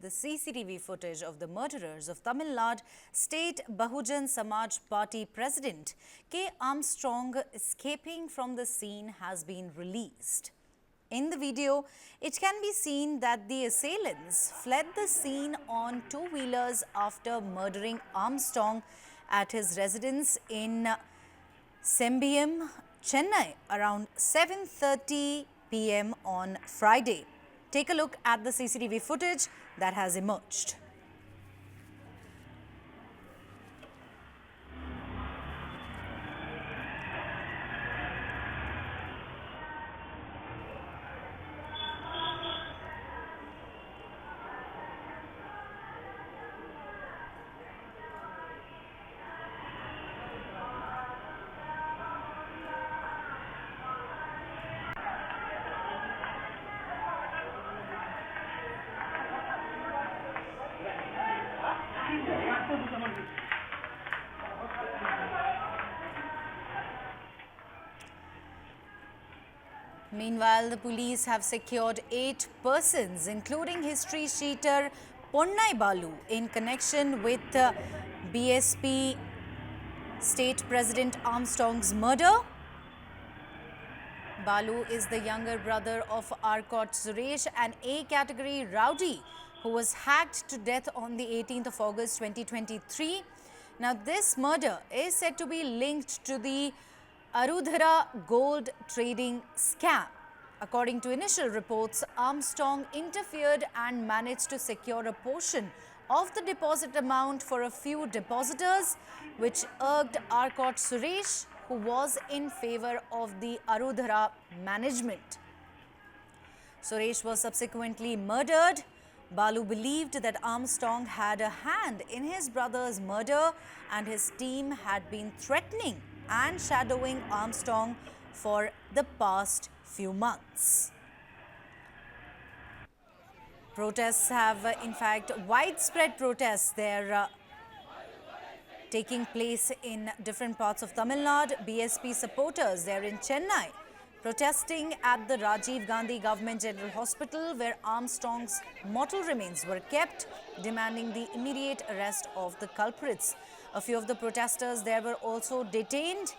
the CCTV footage of the murderers of Tamil Nadu State Bahujan Samaj Party President K. Armstrong escaping from the scene has been released. In the video, it can be seen that the assailants fled the scene on two-wheelers after murdering Armstrong at his residence in Sembium, Chennai around 7:30 p.m. on Friday. Take a look at the CCTV footage that has emerged. Meanwhile, the police have secured 8 persons, including history sheeter Ponnai Balu, in connection with BSP State President Armstrong's murder. Balu is the younger brother of Arcot Suresh, an A-category rowdy who was hacked to death on the 18th of August 2023. Now, this murder is said to be linked to the Arudhara gold trading scam. According to initial reports, Armstrong interfered and managed to secure a portion of the deposit amount for a few depositors, which irked Arcot Suresh, who was in favor of the Arudhara management. Suresh was subsequently murdered. Balu believed that Armstrong had a hand in his brother's murder and his team had been threatening and shadowing Armstrong for the past few months. Protests have, in fact, widespread protests. They're taking place in different parts of Tamil Nadu. BSP supporters, they're in Chennai, protesting at the Rajiv Gandhi Government General Hospital, where Armstrong's mortal remains were kept, demanding the immediate arrest of the culprits. A few of the protesters there were also detained.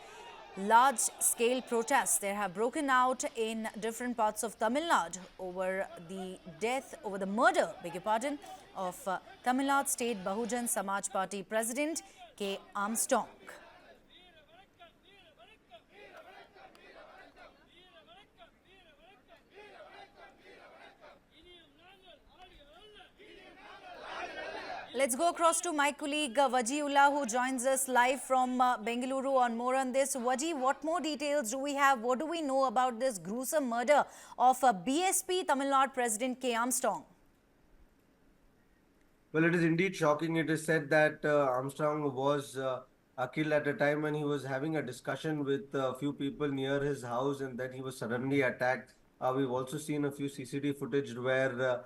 Large-scale protests there have broken out in different parts of Tamil Nadu over the murder, of Tamil Nadu State Bahujan Samaj Party President K. Armstrong. Let's go across to my colleague Wajiullah, who joins us live from Bengaluru on more on this. Waji, what more details do we have? What do we know about this gruesome murder of BSP Tamil Nadu President K. Armstrong? Well, it is indeed shocking. It is said that Armstrong was killed at a time when he was having a discussion with a few people near his house, and then he was suddenly attacked. We've also seen a few CCTV footage where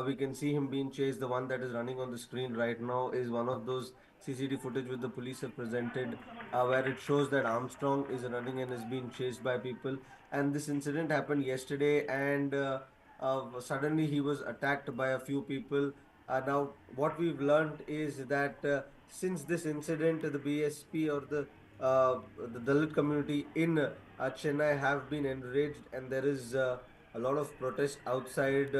we can see him being chased. The one that is running on the screen right now is one of those CCTV footage which the police have presented, where it shows that Armstrong is running and is being chased by people. And this incident happened yesterday, and suddenly he was attacked by a few people. Now, what we've learned is that since this incident, the BSP or the Dalit community in Chennai have been enraged, and there is a lot of protest outside.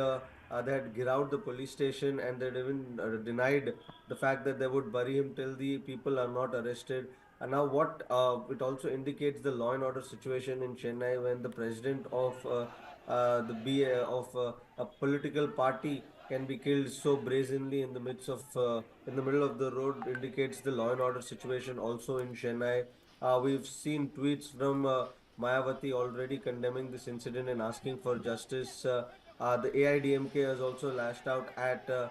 They had giroued the police station, and they even denied the fact that they would bury him till the people are not arrested. And now, what it also indicates the law and order situation in Chennai when the president of a political party can be killed so brazenly in the midst of in the middle of the road indicates the law and order situation also in Chennai. We've seen tweets from Mayawati already condemning this incident and asking for justice. The AIDMK has also lashed out at the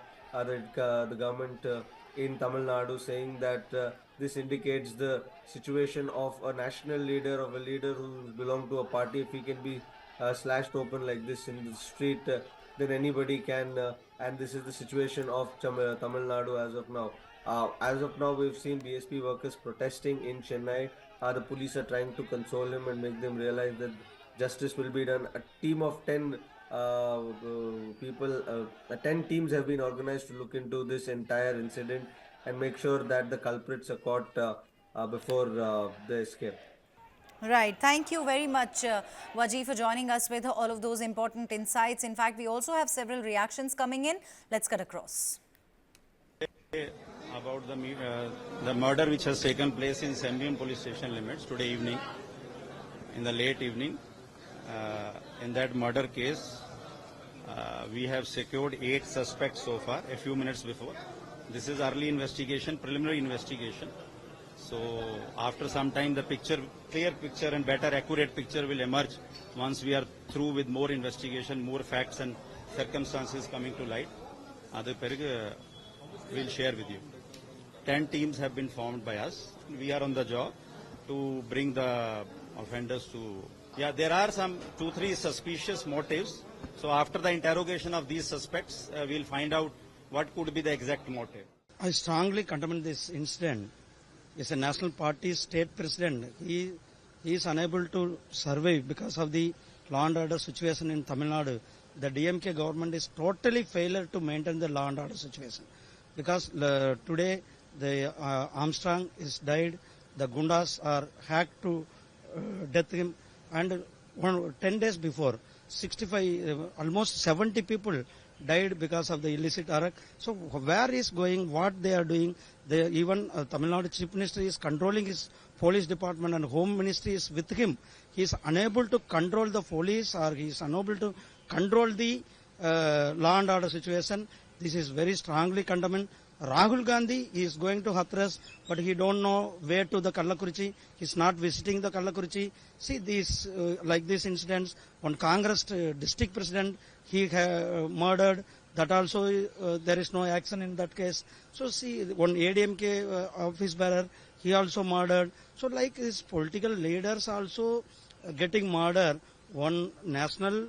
government in Tamil Nadu, saying that this indicates the situation of a national leader, of a leader who belongs to a party. If he can be slashed open like this in the street, then anybody can. And this is the situation of Tamil Nadu as of now. As of now, we've seen BSP workers protesting in Chennai. The police are trying to console him and make them realize that justice will be done. A team of 10 10 teams have been organized to look into this entire incident and make sure that the culprits are caught before they escape. Right. Thank you very much, Waji, for joining us with all of those important insights. In fact, we also have several reactions coming in. Let's cut across. About the murder which has taken place in Sembium police station limits today evening, in the late evening. In that murder case, we have secured 8 suspects so far, a few minutes before. This is early investigation, preliminary investigation. So after some time, the clear picture and better accurate picture will emerge once we are through with more investigation, more facts and circumstances coming to light. We'll share with you. 10 teams have been formed by us. We are on the job to bring the offenders to... Yeah, there are some 2-3 suspicious motives. So after the interrogation of these suspects, we'll find out what could be the exact motive. I strongly condemn this incident. As a national party state president, he is unable to survive because of the law and order situation in Tamil Nadu. The DMK government is totally failure to maintain the law and order situation. Because today the Armstrong is died, the Gundas are hacked to death him, and 10 days before, 65, almost 70 people died because of the illicit arak. So where is going, what they are doing? Even Tamil Nadu Chief Minister is controlling his police department and Home Ministry is with him. He is unable to control the police, or he is unable to control the law and order situation. This is very strongly condemned. Rahul Gandhi is going to Hathras, but he don't know where to the Kallakurichi. He's not visiting the Kallakurichi. See these like these incidents. One Congress district president he murdered. That also there is no action in that case. So see one ADMK office bearer he also murdered. So like these political leaders also getting murdered. One national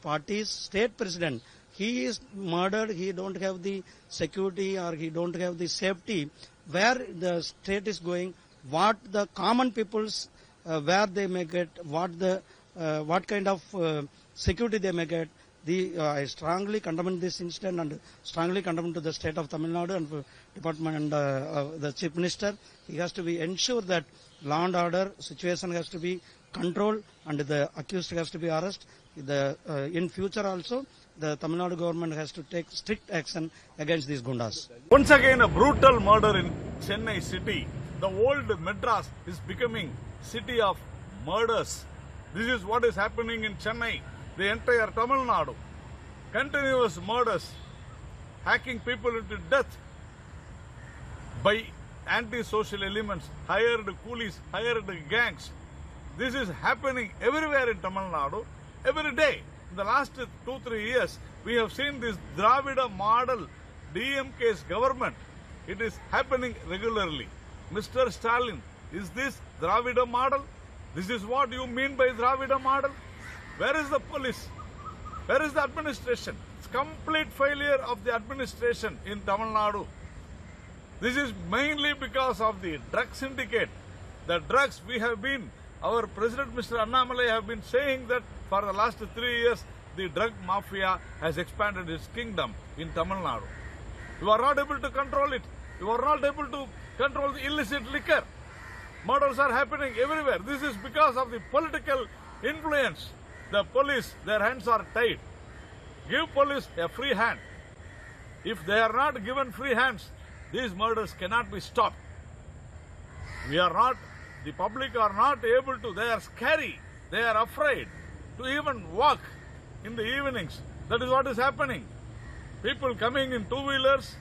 party's state president. He is murdered, he don't have the security or he don't have the safety. Where the state is going, what the common peoples, where they may get, what kind of security they may get. I strongly condemn this incident and strongly condemn to the state of Tamil Nadu and department and the chief minister. He has to be ensure that law and order situation has to be controlled and the accused has to be arrested. In future also, the Tamil Nadu government has to take strict action against these gundas. Once again, a brutal murder in Chennai city. The old Madras is becoming city of murders. This is what is happening in Chennai. The entire Tamil Nadu. Continuous murders, hacking people into death by anti-social elements, hired coolies, hired gangs. This is happening everywhere in Tamil Nadu, every day. In the last 2-3 years, we have seen this Dravida model DMK's government. It is happening regularly. Mr. Stalin, is this Dravida model? This is what you mean by Dravida model? Where is the police? Where is the administration? It's complete failure of the administration in Tamil Nadu. This is mainly because of the drug syndicate. The drugs we have been, our President Mr. Annamalai have been saying that for the last 3 years, the drug mafia has expanded its kingdom in Tamil Nadu. You are not able to control it. You are not able to control the illicit liquor. Murders are happening everywhere. This is because of the political influence. The police, their hands are tied. Give police a free hand. If they are not given free hands, these murders cannot be stopped. We are not, the public are not able to, they are scary, they are afraid to even walk in the evenings. That is what is happening. People coming in two-wheelers,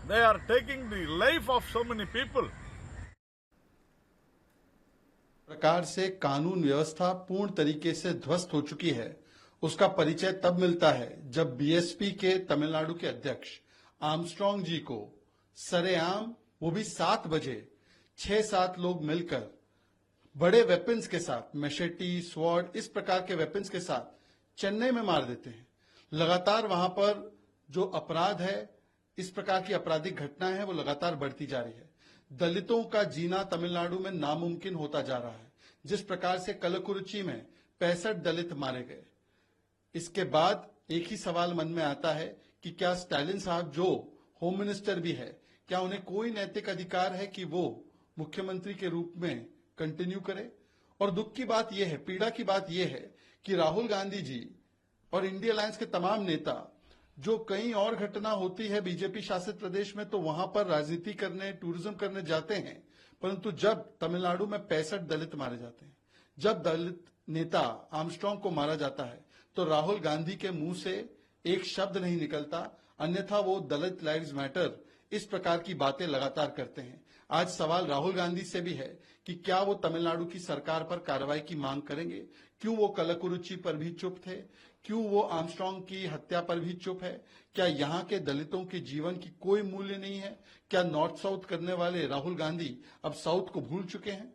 they are taking the life of so many people. प्रकार से कानून व्यवस्था पूर्ण तरीके से ध्वस्त हो चुकी है। उसका परिचय तब मिलता है जब बीएसपी के तमिलनाडु के अध्यक्ष आर्मस्ट्रांग जी को सरेआम, वो भी 7 बजे 6-7 लोग मिलकर बड़े वेपन्स के साथ, मैशेटी, स्वॉर्ड, इस प्रकार के वेपन्स के साथ चेन्नई में मार देते हैं। लगातार वहां पर जो अपराध है, इस प्रकार की आपराधिक घटनाएं हैं, वो लगातार बढ़ती जा रही है। दलितों का जीना तमिलनाडु में नामुमकिन होता जा रहा है। जिस प्रकार से कलकुरुचि में 65 दलित मारे गए, इसके बाद एक ही सवाल मन में आता है कि क्या स्टालिन साहब जो होम मिनिस्टर भी है, क्या उन्हें कोई नैतिक अधिकार है कि वो मुख्यमंत्री के रूप में कंटिन्यू करें? और दुख की बात यह है, पीड़ा की बात यह है कि राहुल गांधी जी और इंडिया अलायंस के तमाम नेता, जो कहीं और घटना होती है बीजेपी शासित प्रदेश में तो वहां पर राजनीति करने, टूरिज्म करने जाते हैं, परंतु जब तमिलनाडु में 65 दलित मारे जाते हैं, जब दलित नेता आर्मस्ट्रांग को मारा जाता है, तो राहुल गांधी के मुंह से एक शब्द नहीं निकलता, अन्यथा वो दलित लाइव्स मैटर इस प्रकार की बातें लगातार करते हैं। आज सवाल राहुल गांधी से भी है कि क्या वो तमिलनाडु की सरकार पर कार्रवाई की मांग करेंगे? क्यों वो कलकुरुचि पर भी चुप थे? क्यों वो आर्मस्ट्रांग की हत्या पर भी चुप है? क्या यहाँ के दलितों के जीवन की कोई मूल्य नहीं है? क्या नॉर्थ साउथ करने वाले राहुल गांधी अब साउथ को भूल चुके हैं?